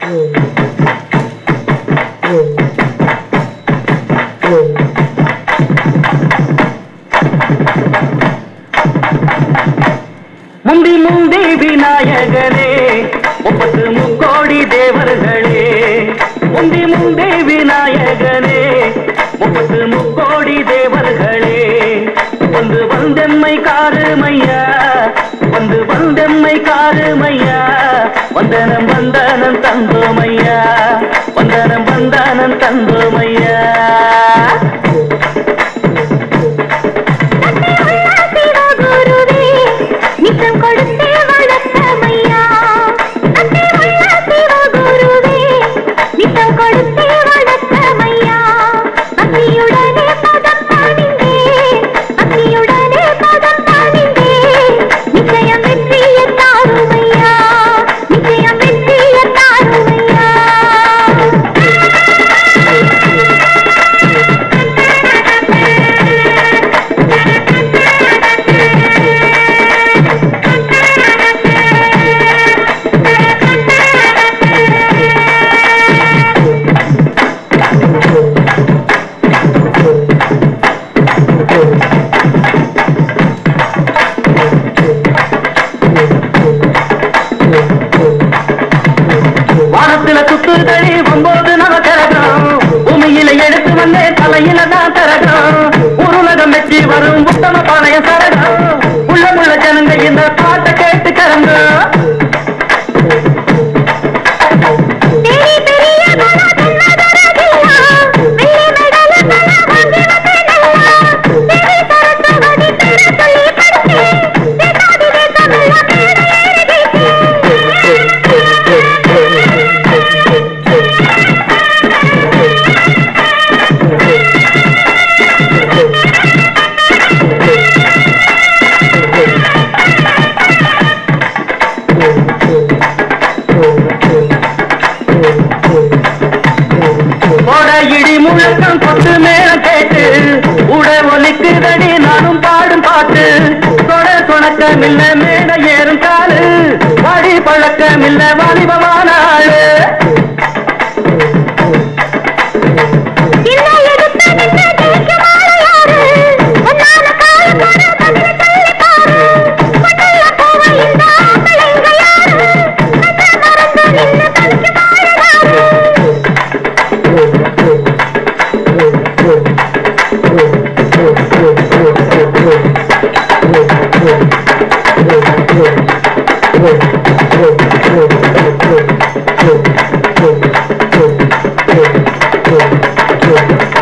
முந்தி முந்தி விநாயகனே முப்பத்து முக்கோடி தேவர்களே, முந்தி முந்தி விநாயகனே முப்பத்து முக்கோடி தேவர்களே, வந்து வந்தெம்மை காருமையா, வந்து வந்தெம்மை காருமையா, வந்தனம் வந்தனம் தந்தோமையா, வந்தனம் வந்தனம் தந்தோமையா. வானத்தில சுத்துதடி ஒன்பது நவகரகம், பூமியில எடுத்து வந்தே தலையில தான் தரகம், உருளகம் வெற்றி வரும் உத்தம பாளைய சரகம், உள்ள ஜனங்க இந்த பாட்டை கேட்டு கரங்க. இடி முழக்கம் கொத்து மேலம் கேட்டு உட ஒலிக்குதடி நானும் பாடும் பாட்டு, தொட சொணக்கமில்ல மேட ஏறும் காலு, வாடி பழக்கமில்ல வாலிபமான ஆளு. Good.